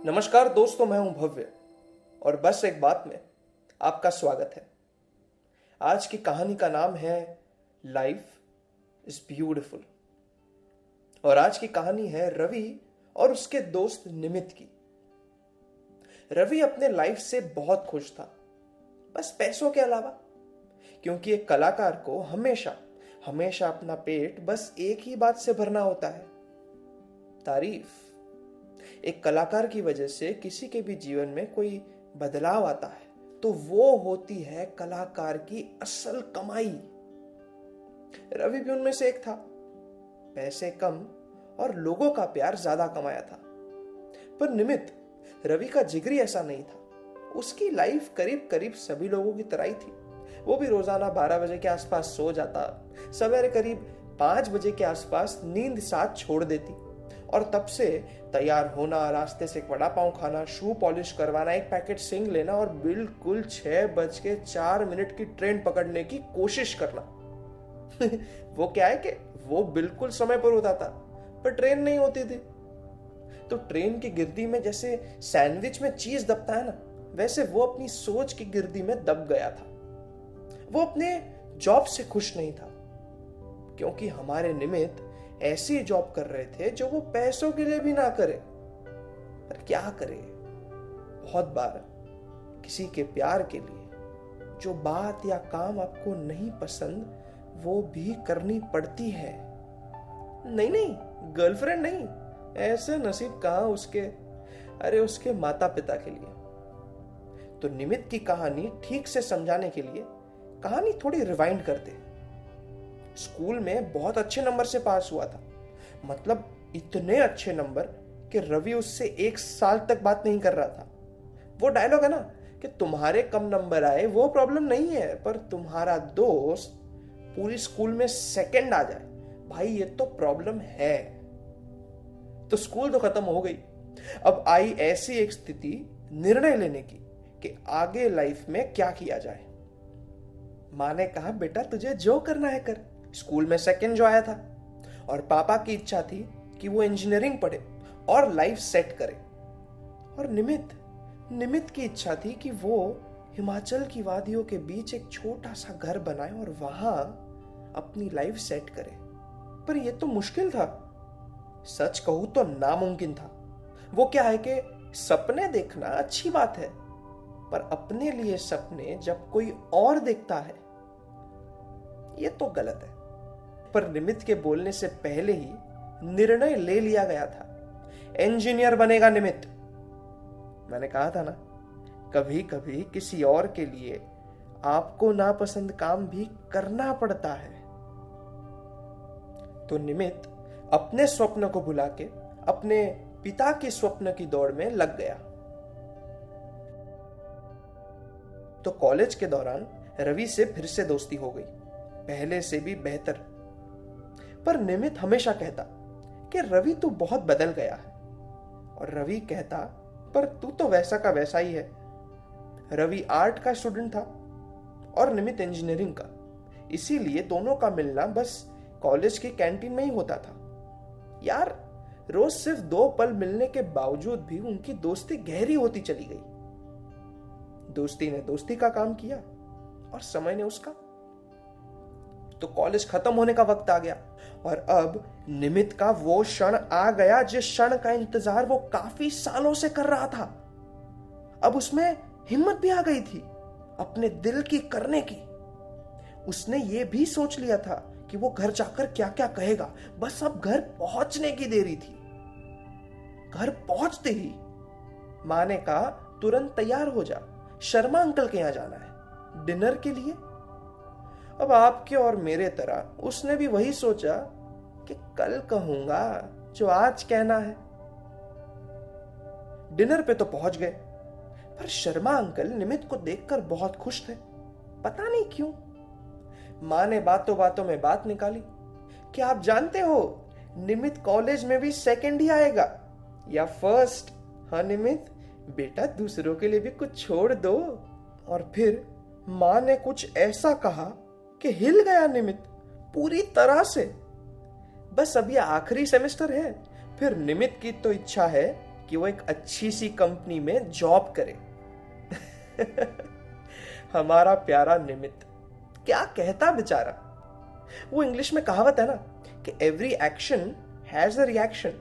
नमस्कार दोस्तों, मैं हूं भव्य और बस एक बात में आपका स्वागत है। आज की कहानी का नाम है लाइफ इज ब्यूटिफुल और आज की कहानी है रवि और उसके दोस्त निमित की। रवि अपने लाइफ से बहुत खुश था, बस पैसों के अलावा, क्योंकि एक कलाकार को हमेशा हमेशा अपना पेट बस एक ही बात से भरना होता है, तारीफ। एक कलाकार की वजह से किसी के भी जीवन में कोई बदलाव आता है तो वो होती है कलाकार की असल कमाई। रवि भी उनमें से एक था। पैसे कम और लोगों का प्यार ज्यादा कमाया था। पर निमित, रवि का जिगरी ऐसा नहीं था। उसकी लाइफ करीब करीब सभी लोगों की तरह ही थी। वो भी रोजाना 12 बजे के आसपास सो जाता, सवेरे करीब 5 बजे के आसपास नींद साथ छोड़ देती और तब से तैयार होना, रास्ते से वड़ा पाव खाना, शू पॉलिश करवाना, एक पैकेट सिंग लेना और बिल्कुल 6:04 की ट्रेन पकड़ने की कोशिश करना। वो क्या है कि वो बिल्कुल समय पर होता था, पर ट्रेन नहीं होती थी। तो ट्रेन की गिरदी में जैसे सैंडविच में चीज दबता है ना, वैसे वो अपनी सोच की गिरदी में दब गया था। वो अपने जॉब से खुश नहीं था, क्योंकि हमारे निमित्त ऐसी जॉब कर रहे थे जो वो पैसों के लिए भी ना करे। पर क्या करे, बहुत बार किसी के प्यार के लिए जो बात या काम आपको नहीं पसंद वो भी करनी पड़ती है। नहीं, गर्लफ्रेंड नहीं, ऐसे नसीब कहां उसके, अरे उसके माता पिता के लिए। तो निमित की कहानी ठीक से समझाने के लिए कहानी थोड़ी रिवाइंड करते। स्कूल में बहुत अच्छे नंबर से पास हुआ था, मतलब इतने अच्छे नंबर कि रवि उससे 1 साल तक बात नहीं कर रहा था। वो डायलॉग है ना कि तुम्हारे कम नंबर आए वो प्रॉब्लम नहीं है, पर तुम्हारा दोस्त पूरी स्कूल में सेकंड आ जाए, भाई ये तो प्रॉब्लम है। तो स्कूल तो खत्म हो गई। अब आई ऐसी एक स्थिति निर्णय लेने की कि आगे लाइफ में क्या किया जाए। माँ ने कहा, बेटा तुझे जो करना है कर। स्कूल में सेकंड जो आया था और पापा की इच्छा थी कि वो इंजीनियरिंग पढ़े और लाइफ सेट करे। और निमित की इच्छा थी कि वो हिमाचल की वादियों के बीच एक छोटा सा घर बनाए और वहां अपनी लाइफ सेट करे। पर ये तो मुश्किल था, सच कहूं तो नामुमकिन था। वो क्या है कि सपने देखना अच्छी बात है, पर अपने लिए सपने जब कोई और देखता है ये तो गलत है। पर निमित के बोलने से पहले ही निर्णय ले लिया गया था, इंजीनियर बनेगा निमित। मैंने कहा था ना, कभी कभी किसी और के लिए आपको नापसंद काम भी करना पड़ता है। तो निमित अपने स्वप्न को भुला के अपने पिता के स्वप्न की दौड़ में लग गया। तो कॉलेज के दौरान रवि से फिर से दोस्ती हो गई, पहले से भी बेहतर। पर निमित हमेशा कहता कि रवि तू बहुत बदल गया है, और रवि कहता पर तू तो वैसा का वैसा ही है। रवि आर्ट का स्टूडेंट था और निमित इंजीनियरिंग का, इसीलिए दोनों का मिलना बस कॉलेज की कैंटीन में ही होता था। यार, रोज सिर्फ 2 पल मिलने के बावजूद भी उनकी दोस्ती गहरी होती चली गई। दोस्ती ने दोस्ती का काम किया और समय ने उसका। तो कॉलेज खत्म होने का वक्त आ गया और अब निमित का वो क्षण आ गया जिस क्षण का इंतजार वो काफी सालों से कर रहा था। अब उसमें हिम्मत भी आ गई थी अपने दिल की करने की। उसने ये भी सोच लिया था कि वो घर जाकर क्या क्या कहेगा, बस अब घर पहुंचने की देरी थी। घर पहुंचते ही मां ने कहा, तुरंत तैयार हो जा, शर्मा अंकल के यहां जाना है डिनर के लिए। अब आपके और मेरे तरह उसने भी वही सोचा कि कल कहूंगा जो आज कहना है। डिनर पे तो पहुंच गए, पर शर्मा अंकल निमित को देखकर बहुत खुश थे, पता नहीं क्यों। मां ने बातों बातों में बात निकाली कि आप जानते हो निमित कॉलेज में भी सेकंड ही आएगा या फर्स्ट। हाँ निमित, बेटा दूसरों के लिए भी कुछ छोड़ दो। और फिर मां ने कुछ ऐसा कहा कि हिल गया निमित पूरी तरह से। बस अब ये आखिरी सेमेस्टर है, फिर निमित की तो इच्छा है कि वो एक अच्छी सी कंपनी में जॉब करे। हमारा प्यारा निमित क्या कहता बेचारा। वो इंग्लिश में कहावत है ना कि every action has a reaction.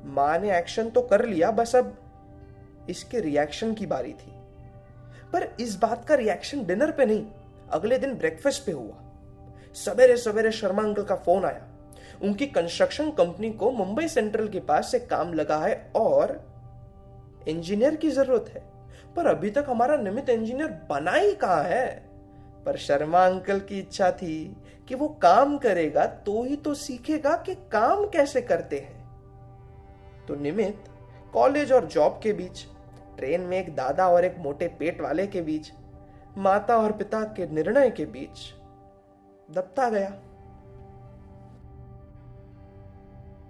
मां ने एक्शन तो कर लिया, बस अब इसके रिएक्शन की बारी थी। पर इस बात का रिएक्शन डिनर पे नहीं, अगले दिन ब्रेकफास्ट पे हुआ। सवेरे सवेरे शर्मा अंकल का फोन आया। उनकी कंस्ट्रक्शन कंपनी को मुंबई सेंट्रल के पास से काम लगा है और इंजीनियर की जरूरत है, पर अभी तक हमारा निमित इंजीनियर बना ही कहां है। पर शर्मा अंकल की इच्छा थी कि वो काम करेगा तो ही तो सीखेगा कि काम कैसे करते हैं। तो निमित कॉलेज और जॉब के बीच, ट्रेन में एक दादा और एक मोटे पेट वाले के बीच, माता और पिता के निर्णय के बीच दबता गया।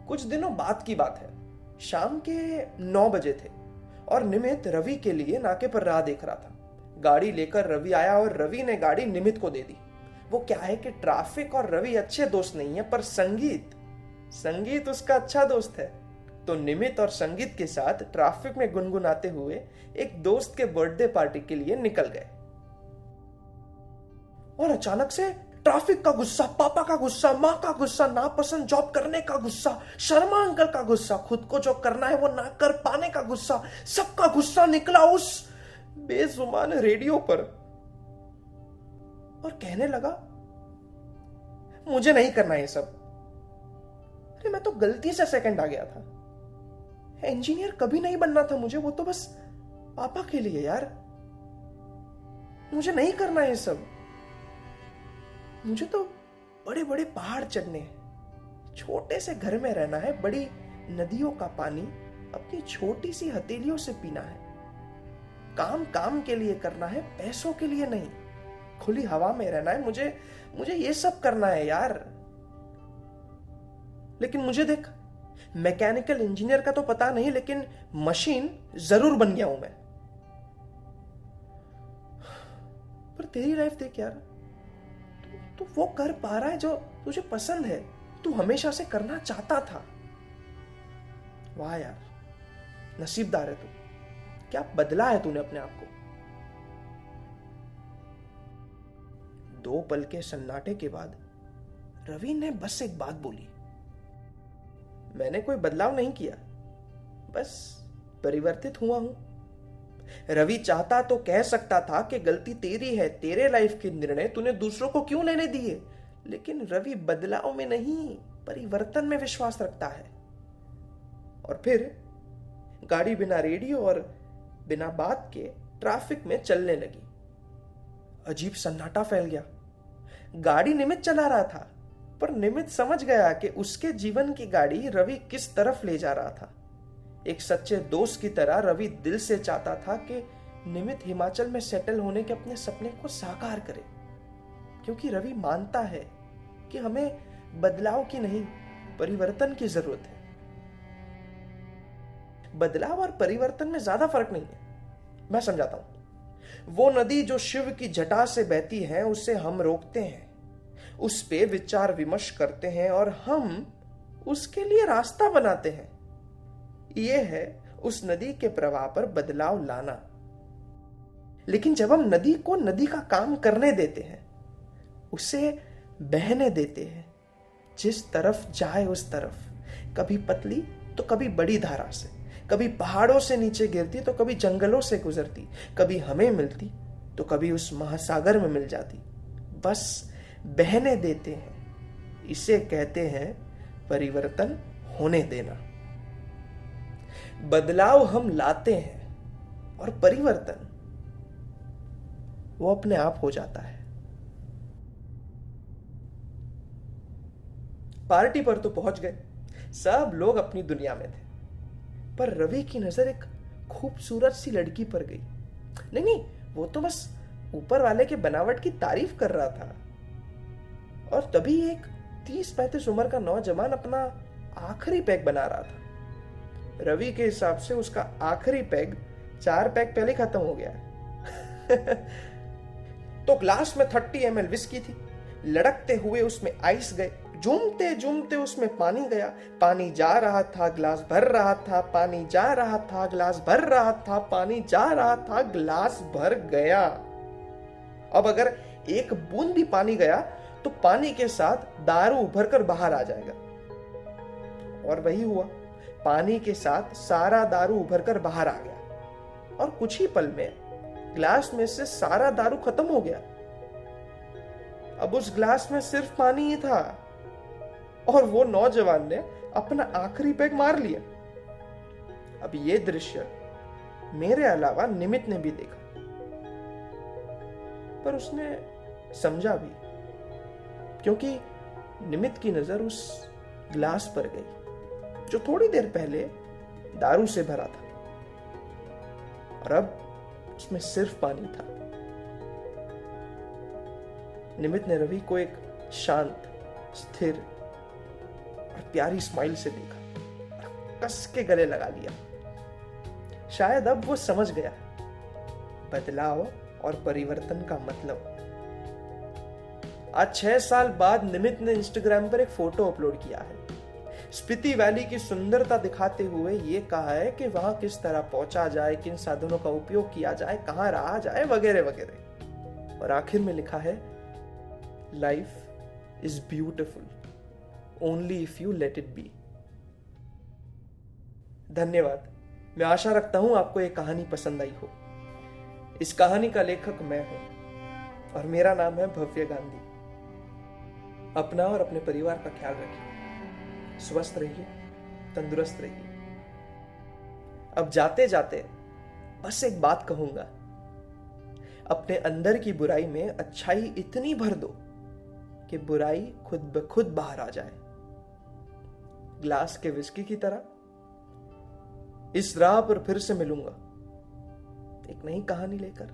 कुछ दिनों बाद की बात है। शाम के 9 बजे थे और निमित रवि के लिए नाके पर राह देख रहा था। गाड़ी लेकर रवि आया और रवि ने गाड़ी निमित को दे दी। वो क्या है कि ट्रैफिक और रवि अच्छे दोस्त नहीं है, पर संगीत उसका अच्छा दोस्त है। तो निमित और संगीत के साथ ट्रैफिक में गुनगुनाते हुए एक दोस्त के बर्थडे पार्टी के लिए निकल गए। और अचानक से ट्रैफिक का गुस्सा, पापा का गुस्सा, मां का गुस्सा, नापसंद जॉब करने का गुस्सा, शर्मा अंकल का गुस्सा, खुद को जो करना है वो ना कर पाने का गुस्सा, सबका गुस्सा निकला उस बेजुबान रेडियो पर और कहने लगा, मुझे नहीं करना ये सब। अरे मैं तो गलती से सेकंड आ गया था। इंजीनियर कभी नहीं बनना था मुझे, वो तो बस पापा के लिए यार। मुझे नहीं करना ये सब। मुझे तो बड़े बड़े पहाड़ चढ़ने हैं, छोटे से घर में रहना है, बड़ी नदियों का पानी अपनी छोटी सी हथेलियों से पीना है। काम काम के लिए करना है, पैसों के लिए नहीं। खुली हवा में रहना है, मुझे ये सब करना है यार। लेकिन मुझे देख, मैकेनिकल इंजीनियर का तो पता नहीं, लेकिन मशीन जरूर बन गया हूं मैं। पर तेरी लाइफ देख यार, तू वो कर पा रहा है जो तुझे पसंद है, तू हमेशा से करना चाहता था। वाह यार, नसीबदार है तू। क्या बदला है तूने अपने आप को। 2 पल के सन्नाटे के बाद रवि ने बस एक बात बोली, मैंने कोई बदलाव नहीं किया, बस परिवर्तित हुआ हूं। रवि चाहता तो कह सकता था कि गलती तेरी है, तेरे लाइफ के निर्णय तूने दूसरों को क्यों लेने दिए। लेकिन रवि बदलाव में नहीं, परिवर्तन में विश्वास रखता है। और फिर गाड़ी बिना रेडियो और बिना बात के ट्रैफिक में चलने लगी। अजीब सन्नाटा फैल गया। गाड़ी निमित चला रहा था, पर निमित समझ गया कि उसके जीवन की गाड़ी रवि किस तरफ ले जा रहा था। एक सच्चे दोस्त की तरह रवि दिल से चाहता था कि निमित हिमाचल में सेटल होने के अपने सपने को साकार करे, क्योंकि रवि मानता है कि हमें बदलाव की नहीं, परिवर्तन की जरूरत है। बदलाव और परिवर्तन में ज्यादा फर्क नहीं है। मैं समझाता हूं। वो नदी जो शिव की जटा से बहती है, उसे हम रोकते हैं, उस पे विचार विमर्श करते हैं और हम उसके लिए रास्ता बनाते हैं। यह है उस नदी के प्रवाह पर बदलाव लाना। लेकिन जब हम नदी को नदी का काम करने देते हैं, उसे बहने देते हैं, जिस तरफ जाए उस तरफ, कभी पतली तो कभी बड़ी धारा से, कभी पहाड़ों से नीचे गिरती तो कभी जंगलों से गुजरती, कभी हमें मिलती तो कभी उस महासागर में मिल जाती, बस बहने देते हैं। इसे कहते हैं परिवर्तन होने देना। बदलाव हम लाते हैं और परिवर्तन वो अपने आप हो जाता है। पार्टी पर तो पहुंच गए, सब लोग अपनी दुनिया में थे, पर रवि की नजर एक खूबसूरत सी लड़की पर गई। नहीं, वो तो बस ऊपर वाले के बनावट की तारीफ कर रहा था। और तभी एक 30-35 उम्र का नौजवान अपना आखिरी पैग बना रहा था। रवि के हिसाब से उसका आखिरी पैग 4 पैग पहले खत्म हो गया है। तो ग्लास में 30 ml विस्की थी, लड़कते हुए उसमें आइस गए, झूमते झूमते उसमें पानी गया। पानी जा रहा था, गिलास भर रहा था, पानी जा रहा था, गिलास भर रहा था, पानी जा रहा था, गिलास भर गया। अब अगर एक बूंद भी पानी गया तो पानी के साथ दारू उभर कर बाहर आ जाएगा। और वही हुआ, पानी के साथ सारा दारू उभर कर बाहर आ गया और कुछ ही पल में गिलास में से सारा दारू खत्म हो गया। अब उस गिलास में सिर्फ पानी ही था और वो नौजवान ने अपना आखिरी पैग मार लिया। अब ये दृश्य मेरे अलावा निमित ने भी देखा, पर उसने समझा भी, क्योंकि निमित की नजर उस गिलास पर गई जो थोड़ी देर पहले दारू से भरा था और अब उसमें सिर्फ पानी था। निमित ने रवि को एक शांत, स्थिर और प्यारी स्माइल से देखा और कस के गले लगा लिया। शायद अब वो समझ गया बदलाव और परिवर्तन का मतलब। आज 6 साल बाद निमित ने इंस्टाग्राम पर एक फोटो अपलोड किया है। स्पीति वैली की सुंदरता दिखाते हुए ये कहा है कि वहां किस तरह पहुंचा जाए, किन साधनों का उपयोग किया जाए, कहां रहा जाए, वगैरह वगैरह। और आखिर में लिखा है, life is beautiful only if you let it be. धन्यवाद। मैं आशा रखता हूं आपको ये कहानी पसंद आई हो। इस कहानी का लेखक मैं हूं और मेरा नाम है भव्य गांधी। अपना और अपने परिवार का ख्याल रखिए, स्वस्थ रहिए, तंदुरुस्त रहिए। अब जाते जाते बस एक बात कहूंगा, अपने अंदर की बुराई में अच्छाई इतनी भर दो कि बुराई खुद ब खुद बाहर आ जाए। ग्लास के विस्की की तरह इस राह पर फिर से मिलूंगा एक नई कहानी लेकर।